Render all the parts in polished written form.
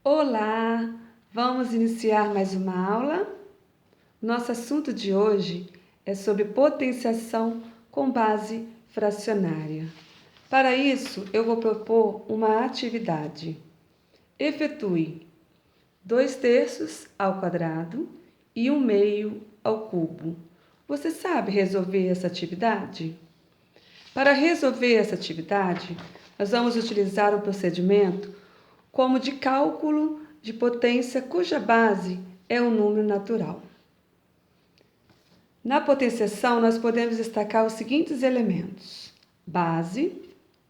Olá! Vamos iniciar mais uma aula? Nosso assunto de hoje é sobre potenciação com base fracionária. Para isso, eu vou propor uma atividade. Efetue 2/3 ao quadrado e 1/2 ao cubo. Você sabe resolver essa atividade? Para resolver essa atividade, nós vamos utilizar um procedimento como de cálculo de potência cuja base é o número natural. Na potenciação, nós podemos destacar os seguintes elementos: base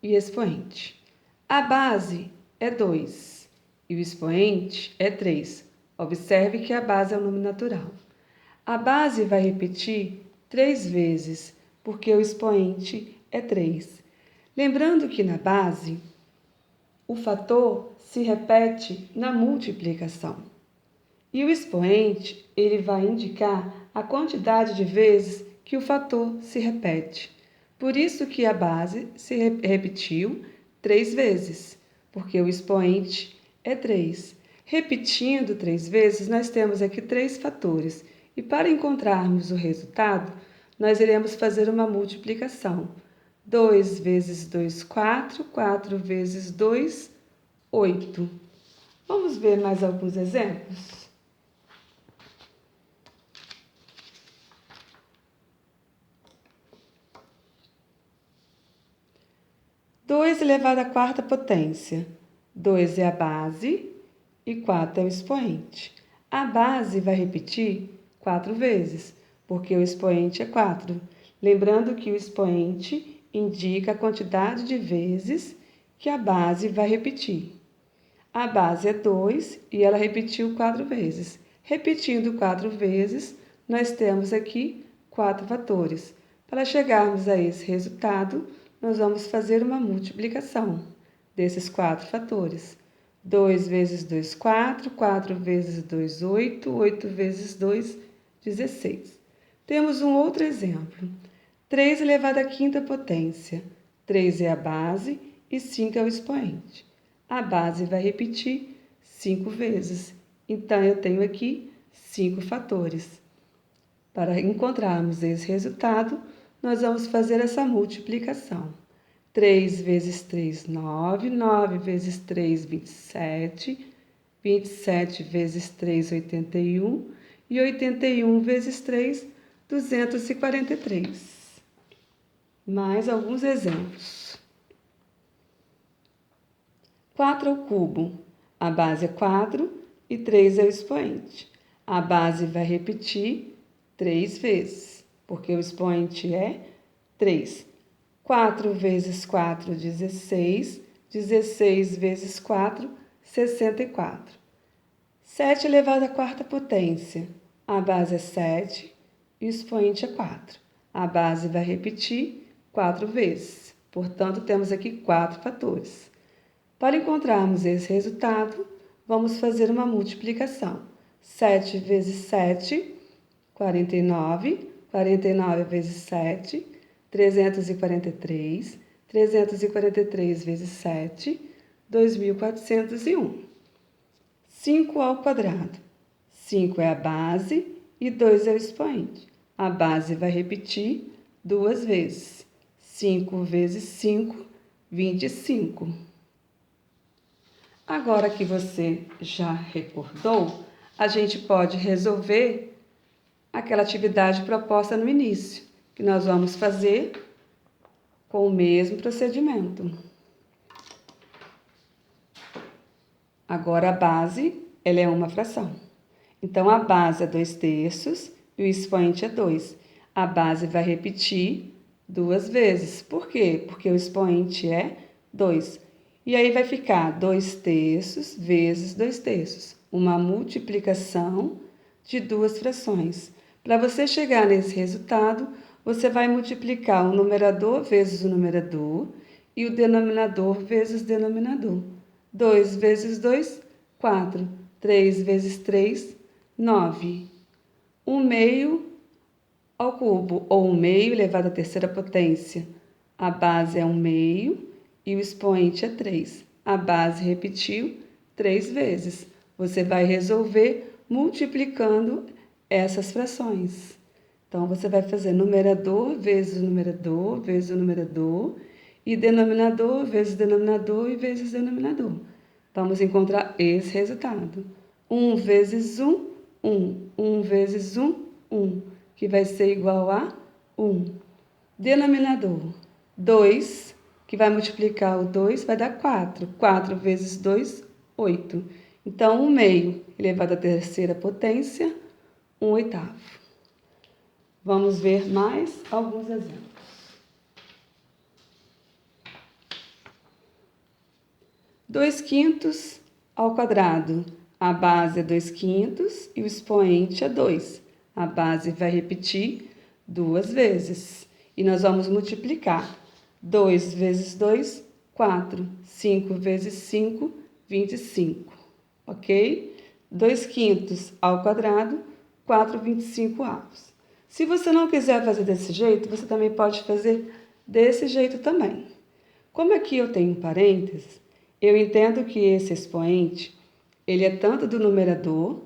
e expoente. A base é 2 e o expoente é 3. Observe que a base é o número natural. A base vai repetir 3 vezes, porque o expoente é 3. Lembrando que na base, o fator se repete na multiplicação. E o expoente, ele vai indicar a quantidade de vezes que o fator se repete. Por isso que a base se repetiu 3 vezes, porque o expoente é 3. Repetindo 3 vezes, nós temos aqui 3 fatores. E para encontrarmos o resultado, nós iremos fazer uma multiplicação. 2 vezes 2, 4. 4 vezes 2, 8. Vamos ver mais alguns exemplos? Dois elevado à quarta potência. 2 é a base e 4 é o expoente. A base vai repetir 4 vezes, porque o expoente é 4. Lembrando que o expoente indica a quantidade de vezes que a base vai repetir. A base é 2 e ela repetiu 4 vezes. Repetindo 4 vezes, nós temos aqui 4 fatores. Para chegarmos a esse resultado, nós vamos fazer uma multiplicação desses 4 fatores. 2 vezes 2, 4. 4 vezes 2, 8. 8 vezes 2, 16. Temos um outro exemplo. 3 elevado à quinta potência. 3 é a base e 5 é o expoente. A base vai repetir 5 vezes. Então, eu tenho aqui 5 fatores. Para encontrarmos esse resultado, nós vamos fazer essa multiplicação. 3 vezes 3, 9. 9 vezes 3, 27. 27 vezes 3, 81. E 81 vezes 3, 243. Mais alguns exemplos. 4 ao cubo. A base é 4 e 3 é o expoente. A base vai repetir 3 vezes, porque o expoente é 3. 4 vezes 4, 16. 16 vezes 4, 64. 7 elevado à quarta potência. A base é 7 e o expoente é 4. A base vai repetir 4 vezes. Portanto, temos aqui 4 fatores. Para encontrarmos esse resultado, vamos fazer uma multiplicação. 7 vezes 7, 49. 49 vezes 7, 343. 343 vezes 7, 2.401. 5 ao quadrado. 5 é a base e 2 é o expoente. A base vai repetir 2 vezes. 5 vezes 5, 25. Agora que você já recordou, a gente pode resolver aquela atividade proposta no início, que nós vamos fazer com o mesmo procedimento. Agora a base, ela é uma fração. Então, a base é 2/3 e o expoente é 2. A base vai repetir 2 vezes. Por quê? Porque o expoente é 2. E aí vai ficar 2/3 vezes 2/3. Uma multiplicação de 2 frações. Para você chegar nesse resultado, você vai multiplicar o numerador vezes o numerador e o denominador vezes o denominador. 2 vezes 2, 4. 3 vezes 3, 9. 1/2 ao cubo, ou 1/2 elevado à terceira potência. A base é 1/2 e o expoente é 3. A base repetiu 3 vezes. Você vai resolver multiplicando essas frações. Então, você vai fazer numerador vezes o numerador, vezes o numerador, e denominador vezes denominador e vezes denominador. Vamos encontrar esse resultado. 1 vezes 1, 1. 1 vezes 1, 1, que vai ser igual a 1. Denominador, 2, que vai multiplicar o 2, vai dar 4. 4 vezes 2, 8. Então, 1 meio elevado à terceira potência, 1 oitavo. Vamos ver mais alguns exemplos. 2 quintos ao quadrado. A base é 2 quintos e o expoente é 2. A base vai repetir 2 vezes. E nós vamos multiplicar. 2 vezes 2, 4. 5 vezes 5, 25. Ok? 2 quintos ao quadrado, 4 25 avos. Se você não quiser fazer desse jeito, você também pode fazer desse jeito também. Como aqui eu tenho parênteses, eu entendo que esse expoente, ele é tanto do numerador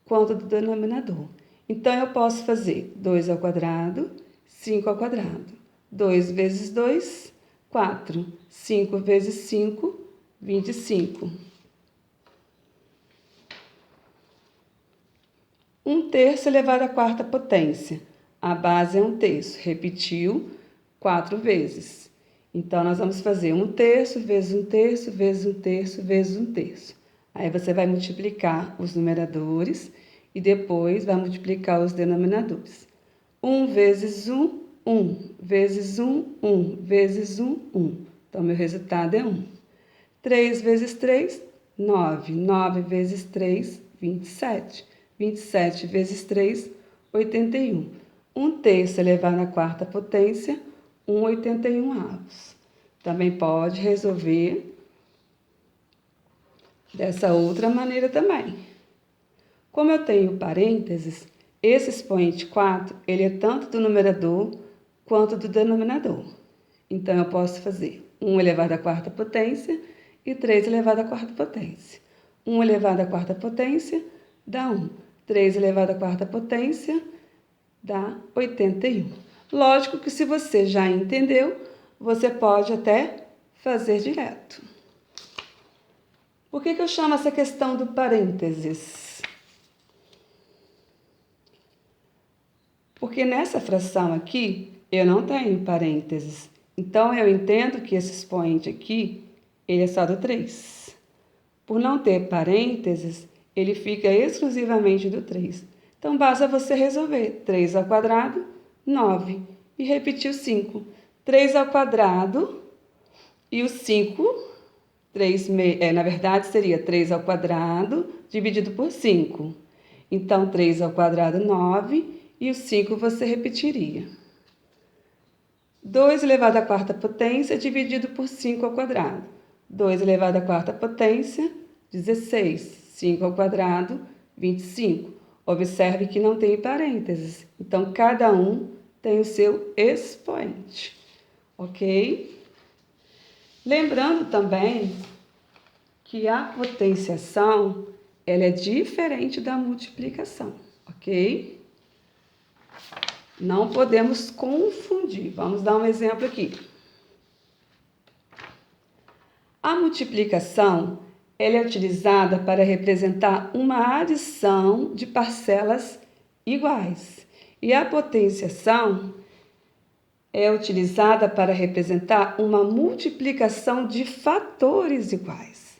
quanto do denominador. Então, eu posso fazer 2 ao quadrado, 5 ao quadrado. 2 vezes 2, 4. 5 vezes 5, 25. 1 terço elevado à quarta potência. A base é 1 terço. Repetiu 4 vezes. Então, nós vamos fazer 1 terço vezes 1 terço vezes 1 terço vezes 1 terço. Aí, você vai multiplicar os numeradores e depois vai multiplicar os denominadores. 1 vezes 1, 1. Vezes 1, 1. Vezes 1, 1. Então, meu resultado é 1. 3 vezes 3, 9. 9 vezes 3, 27. 27 vezes 3, 81. 1 terço elevado à quarta potência, 1,81 avos. Também pode resolver dessa outra maneira também. Como eu tenho parênteses, esse expoente 4, ele é tanto do numerador quanto do denominador. Então, eu posso fazer 1 elevado à quarta potência e 3 elevado à quarta potência. 1 elevado à quarta potência dá 1. 3 elevado à quarta potência dá 81. Lógico que se você já entendeu, você pode até fazer direto. Por que eu chamo essa questão do parênteses? Porque nessa fração aqui, eu não tenho parênteses. Então, eu entendo que esse expoente aqui, ele é só do 3. Por não ter parênteses, ele fica exclusivamente do 3. Então, basta você resolver. 3 ao quadrado, 9. E repetir o 5. 3 ao quadrado e o 5, na verdade, seria 3 ao quadrado dividido por 5. Então, 3 ao quadrado, 9. E o 5 você repetiria. 2 elevado à quarta potência dividido por 5 ao quadrado. 2 elevado à quarta potência, 16. 5 ao quadrado, 25. Observe que não tem parênteses. Então, cada um tem o seu expoente. Ok? Lembrando também que a potenciação, ela é diferente da multiplicação. Ok? Não podemos confundir. Vamos dar um exemplo aqui. A multiplicação, ela é utilizada para representar uma adição de parcelas iguais. E a potenciação é utilizada para representar uma multiplicação de fatores iguais.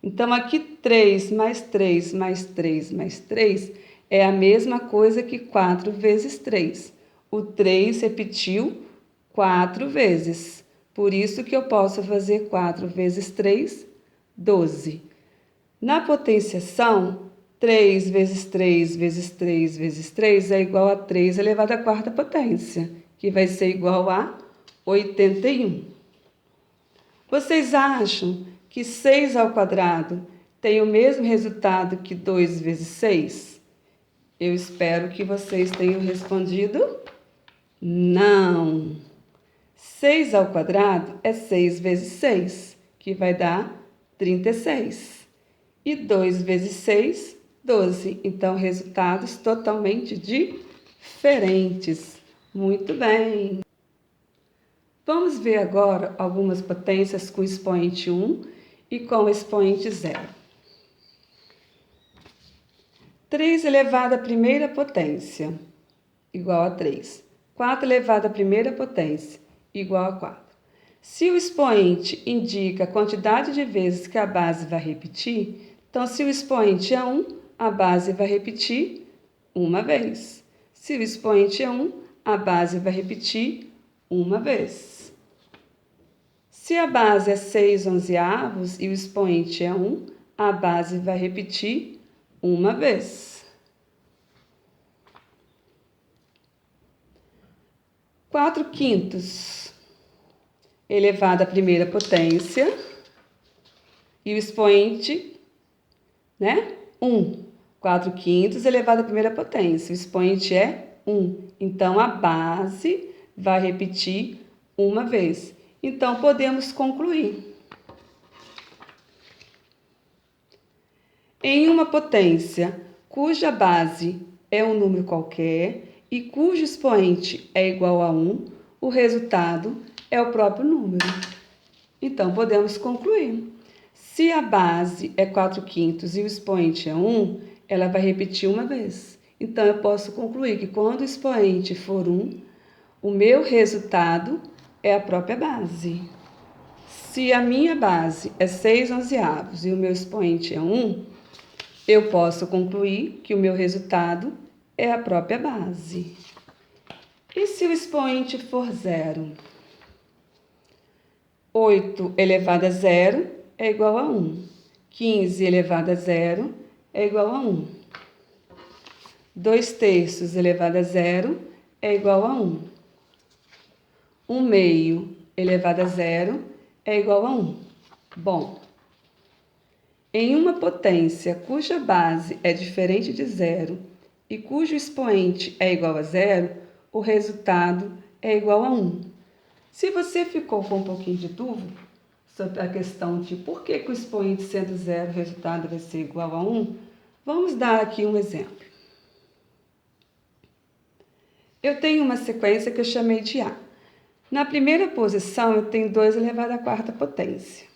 Então, aqui 3 mais 3 mais 3 mais 3 é a mesma coisa que 4 vezes 3. O 3 repetiu 4 vezes. Por isso que eu posso fazer 4 vezes 3, 12. Na potenciação, 3 vezes 3 vezes 3 vezes 3 é igual a 3 elevado à quarta potência, que vai ser igual a 81. Vocês acham que 6 ao quadrado tem o mesmo resultado que 2 vezes 6? Eu espero que vocês tenham respondido não. 6 ao quadrado é 6 vezes 6, que vai dar 36. E 2 vezes 6, 12. Então, resultados totalmente diferentes. Muito bem. Vamos ver agora algumas potências com expoente 1 e com expoente 0. 3 elevado à primeira potência, igual a 3. 4 elevado à primeira potência, igual a 4. Se o expoente indica a quantidade de vezes que a base vai repetir, então, se o expoente é 1, a base vai repetir uma vez. Se o expoente é 1, a base vai repetir uma vez. Se a base é 6 onzeavos e o expoente é 1, a base vai repetir uma vez. 4 quintos elevado à primeira potência e o expoente, 1. 4 quintos elevado à primeira potência, o expoente é 1. Então, a base vai repetir uma vez. Então, podemos concluir. Em uma potência cuja base é um número qualquer e cujo expoente é igual a 1, o resultado é o próprio número. Então, podemos concluir. Se a base é 4 quintos e o expoente é 1, ela vai repetir uma vez. Então, eu posso concluir que quando o expoente for 1, o meu resultado é a própria base. Se a minha base é 6 onzeavos e o meu expoente é 1, eu posso concluir que o meu resultado é a própria base. E se o expoente for 0? 8 elevado a 0 é igual a 1. 15 elevado a 0 é igual a 1. 2 terços elevado a 0 é igual a 1. 1 meio elevado a 0 é igual a 1. Bom, em uma potência cuja base é diferente de 0 e cujo expoente é igual a 0, o resultado é igual a 1. Se você ficou com um pouquinho de dúvida sobre a questão de por que o expoente sendo 0, o resultado vai ser igual a 1, vamos dar aqui um exemplo. Eu tenho uma sequência que eu chamei de A. Na primeira posição, eu tenho 2 elevado à quarta potência,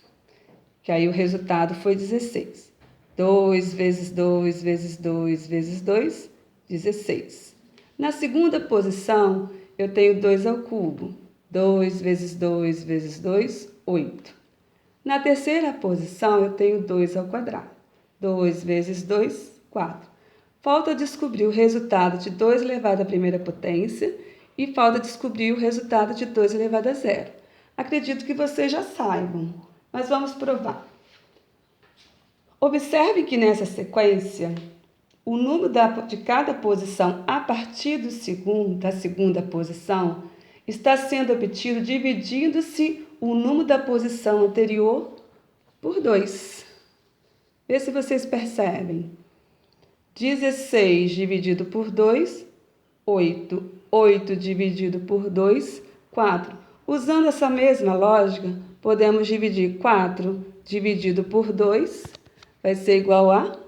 que aí o resultado foi 16. 2 vezes 2 vezes 2 vezes 2, 16. Na segunda posição, eu tenho 2 ao cubo. 2 vezes 2 vezes 2, 8. Na terceira posição, eu tenho 2 ao quadrado. 2 vezes 2, 4. Falta descobrir o resultado de 2 elevado à primeira potência e falta descobrir o resultado de 2 elevado a 0. Acredito que vocês já saibam, mas vamos provar. Observe que nessa sequência, o número de cada posição a partir da segunda posição está sendo obtido dividindo-se o número da posição anterior por 2. Vê se vocês percebem. 16 dividido por 2, 8. 8 dividido por 2, 4. Usando essa mesma lógica, podemos dividir 4 dividido por 2, vai ser igual a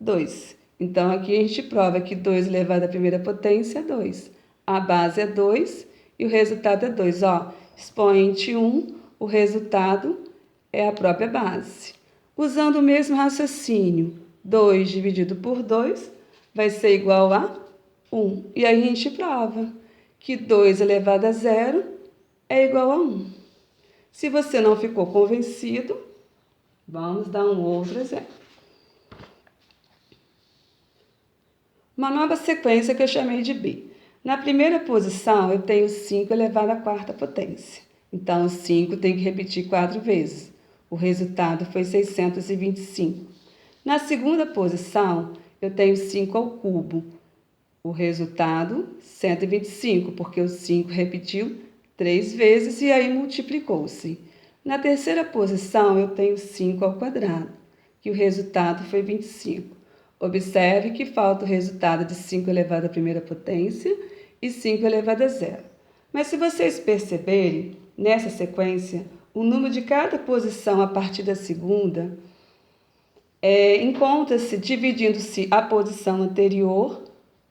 2. Então, aqui a gente prova que 2 elevado à primeira potência é 2. A base é 2 e o resultado é 2. Expoente 1, o resultado é a própria base. Usando o mesmo raciocínio, 2 dividido por 2 vai ser igual a 1. E aí a gente prova que 2 elevado a 0 é igual a 1. Se você não ficou convencido, vamos dar um outro exemplo. Uma nova sequência que eu chamei de B. Na primeira posição, eu tenho 5 elevado à quarta potência. Então, o 5 tem que repetir 4 vezes. O resultado foi 625. Na segunda posição, eu tenho 5 ao cubo. O resultado, 125, porque o 5 repetiu 3 vezes e aí multiplicou-se. Na terceira posição, eu tenho 5 ao quadrado, que o resultado foi 25. Observe que falta o resultado de 5 elevado à primeira potência e 5 elevado a 0. Mas se vocês perceberem, nessa sequência, o número de cada posição a partir da segunda encontra-se dividindo-se a posição anterior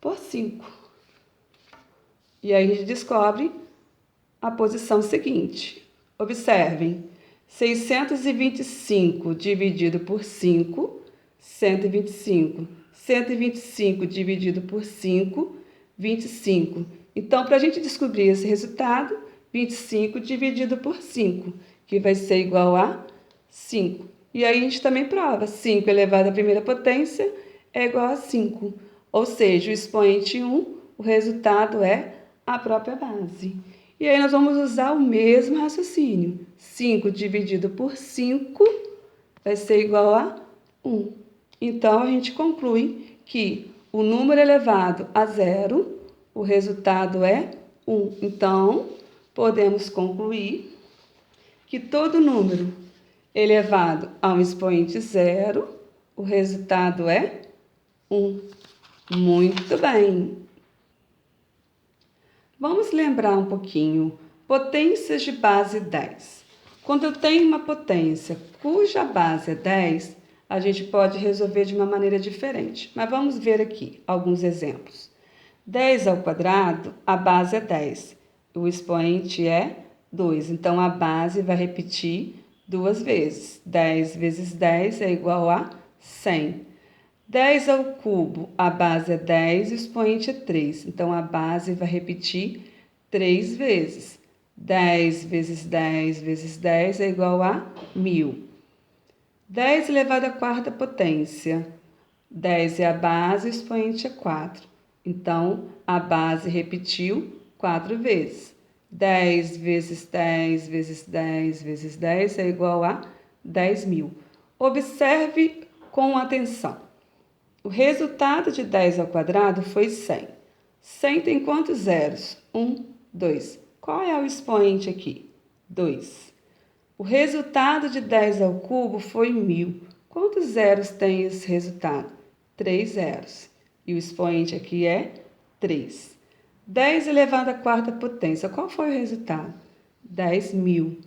por 5. E aí a gente descobre a posição seguinte. Observem, 625 dividido por 5, 125. 125 dividido por 5, 25. Então, para a gente descobrir esse resultado, 25 dividido por 5, que vai ser igual a 5. E aí a gente também prova, 5 elevado à primeira potência é igual a 5. Ou seja, o expoente 1, o resultado é a própria base. E aí nós vamos usar o mesmo raciocínio. 5 dividido por 5 vai ser igual a 1. Então, a gente conclui que o número elevado a 0, o resultado é 1. Então, podemos concluir que todo número elevado a um expoente 0, o resultado é 1. Muito bem! Vamos lembrar um pouquinho. Potências de base 10. Quando eu tenho uma potência cuja base é 10, a gente pode resolver de uma maneira diferente. Mas vamos ver aqui alguns exemplos. 10 ao quadrado, a base é 10. O expoente é 2. Então, a base vai repetir 2 vezes. 10 vezes 10 é igual a 100. 10 ao cubo, a base é 10 e o expoente é 3. Então, a base vai repetir 3 vezes. 10 vezes 10 vezes 10 é igual a 1000. 10 elevado à quarta potência. 10 é a base e o expoente é 4. Então, a base repetiu 4 vezes. 10 vezes 10 vezes 10 vezes 10 é igual a 10.000. Observe com atenção. O resultado de 10 ao quadrado foi 100. 100 tem quantos zeros? 1, 2. Qual é o expoente aqui? 2. O resultado de 10 ao cubo foi 1000. Quantos zeros tem esse resultado? 3 zeros. E o expoente aqui é 3. 10 elevado à quarta potência. Qual foi o resultado? 10.000.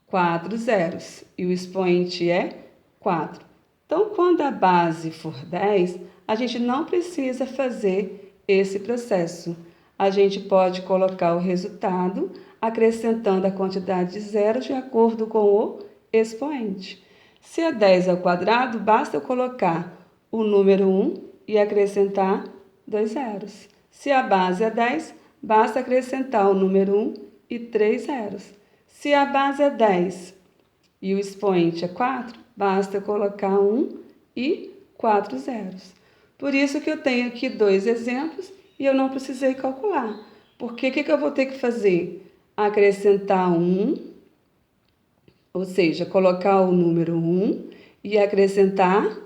4 zeros. E o expoente é 4. Então, quando a base for 10, a gente não precisa fazer esse processo. A gente pode colocar o resultado acrescentando a quantidade de zeros de acordo com o expoente. Se é 10 ao quadrado, basta eu colocar o número 1 e acrescentar 2 zeros. Se a base é 10, basta acrescentar o número 1 e 3 zeros. Se a base é 10 e o expoente é 4, basta colocar 1 e 4 zeros. Por isso que eu tenho aqui 2 exemplos e eu não precisei calcular. Porque o que eu vou ter que fazer? Acrescentar 1, ou seja, colocar o número 1 e acrescentar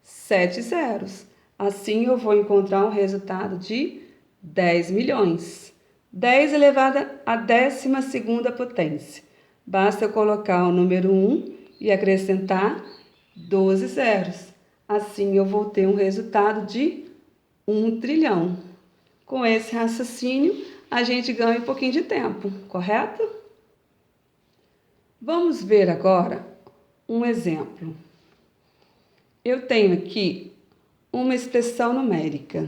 7 zeros. Assim eu vou encontrar um resultado de 10 milhões. 10 elevado à 12ª potência. Basta eu colocar o número 1 e acrescentar 12 zeros. Assim, eu vou ter um resultado de 1 trilhão. Com esse raciocínio, a gente ganha um pouquinho de tempo, correto? Vamos ver agora um exemplo. Eu tenho aqui uma expressão numérica.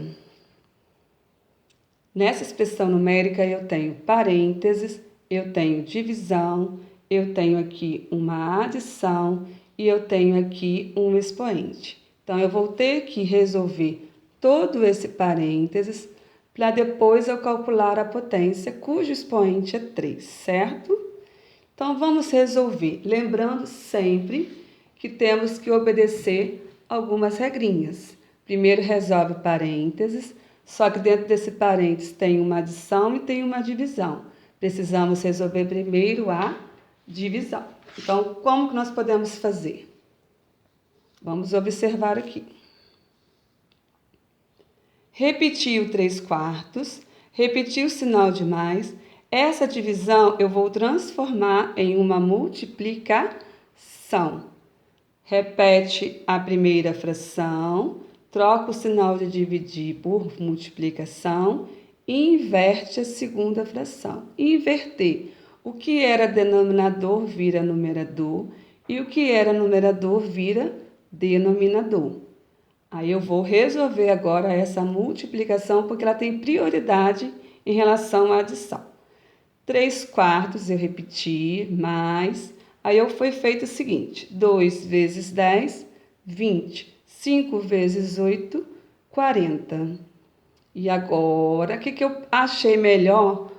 Nessa expressão numérica, eu tenho parênteses, eu tenho divisão, eu tenho aqui uma adição e eu tenho aqui um expoente. Então, eu vou ter que resolver todo esse parênteses para depois eu calcular a potência, cujo expoente é 3, certo? Então, vamos resolver, lembrando sempre que temos que obedecer algumas regrinhas. Primeiro, resolve parênteses, só que dentro desse parênteses tem uma adição e tem uma divisão. Precisamos resolver primeiro a divisão. Então, como que nós podemos fazer? Vamos observar aqui. Repetir o 3/4, repetir o sinal de mais. Essa divisão eu vou transformar em uma multiplicação. Repete a primeira fração, troca o sinal de dividir por multiplicação e inverte a segunda fração. Inverter. O que era denominador vira numerador e o que era numerador vira denominador. Aí eu vou resolver agora essa multiplicação porque ela tem prioridade em relação à adição. 3 quartos eu repeti, mais. Aí foi feito o seguinte: 2 vezes 10, 20. 5 vezes 8, 40. E agora, o que eu achei melhor?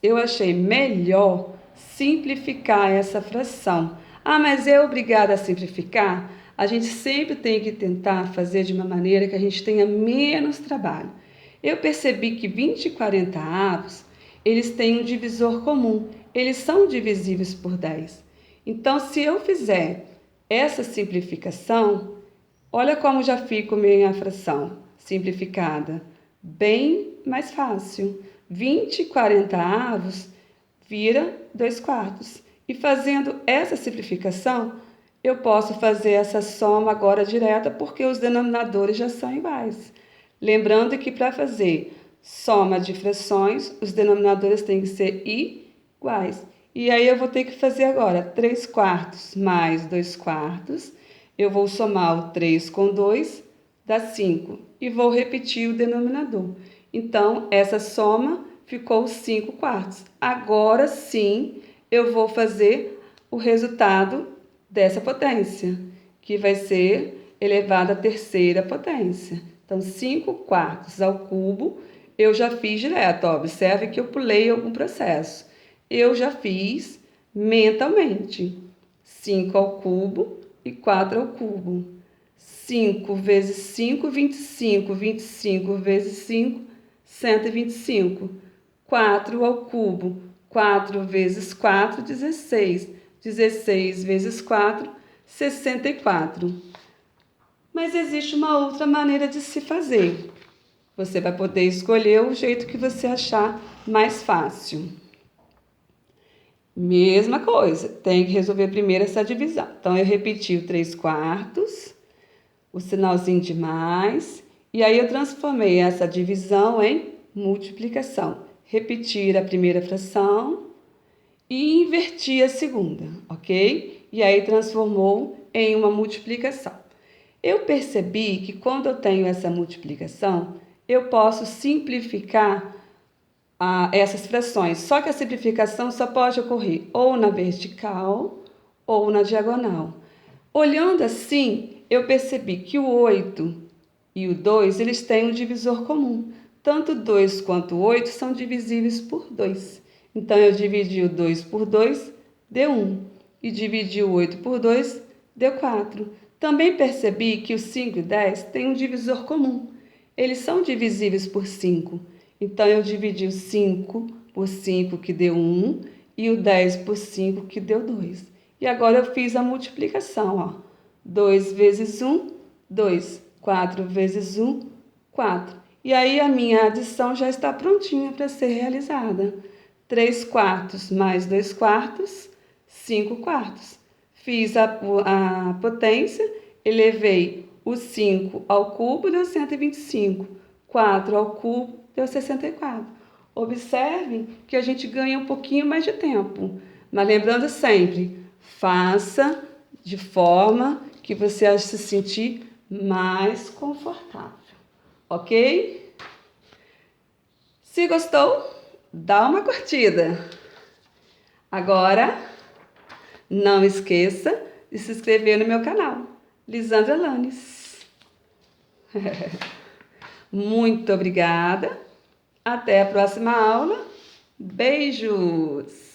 Eu achei melhor simplificar essa fração. Ah, mas é obrigada a simplificar? A gente sempre tem que tentar fazer de uma maneira que a gente tenha menos trabalho. Eu percebi que 20 e 40 avos, eles têm um divisor comum. Eles são divisíveis por 10. Então, se eu fizer essa simplificação, olha como já fica minha fração simplificada. Bem mais fácil. 20 e 40 avos vira 2 quartos. E fazendo essa simplificação, eu posso fazer essa soma agora direta porque os denominadores já são iguais. Lembrando que para fazer soma de frações, os denominadores têm que ser iguais. E aí eu vou ter que fazer agora 3 quartos mais 2 quartos. Eu vou somar o 3 com 2, dá 5. E vou repetir o denominador. Então, essa soma ficou 5 quartos. Agora sim, eu vou fazer o resultado dessa potência, que vai ser elevado à terceira potência. Então, 5 quartos ao cubo, eu já fiz direto. Ó, observe que eu pulei algum processo. Eu já fiz mentalmente. 5 ao cubo e 4 ao cubo. 5 vezes 5, 25. 25 vezes 5, 125. 4 ao cubo. 4 vezes 4, 16. 16 vezes 4, 64. Mas existe uma outra maneira de se fazer. Você vai poder escolher o jeito que você achar mais fácil. Mesma coisa, tem que resolver primeiro essa divisão. Então, eu repeti o 3 quartos, o sinalzinho de mais, e aí eu transformei essa divisão em multiplicação. Repetir a primeira fração e inverti a segunda, ok? E aí transformou em uma multiplicação. Eu percebi que quando eu tenho essa multiplicação, eu posso simplificar essas frações. Só que a simplificação só pode ocorrer ou na vertical ou na diagonal. Olhando assim, eu percebi que o 8 e o 2, eles têm um divisor comum. Tanto 2 quanto 8 são divisíveis por 2. Então, eu dividi o 2 por 2, deu 1. E dividi o 8 por 2, deu 4. Também percebi que o 5 e 10 têm um divisor comum. Eles são divisíveis por 5. Então, eu dividi o 5 por 5, que deu 1, e o 10 por 5, que deu 2. E agora eu fiz a multiplicação, ó. 2 vezes 1, 2. 4 vezes 1, 4. E aí a minha adição já está prontinha para ser realizada. 3 quartos mais 2 quartos, 5 quartos. Fiz a potência, elevei o 5 ao cubo, deu 125. 4 ao cubo, deu 64. Observem que a gente ganha um pouquinho mais de tempo. Mas lembrando sempre, faça de forma que você se sentir mais confortável, ok? Se gostou, dá uma curtida. Agora, não esqueça de se inscrever no meu canal, Lisandra Lanes. Muito obrigada. Até a próxima aula. Beijos!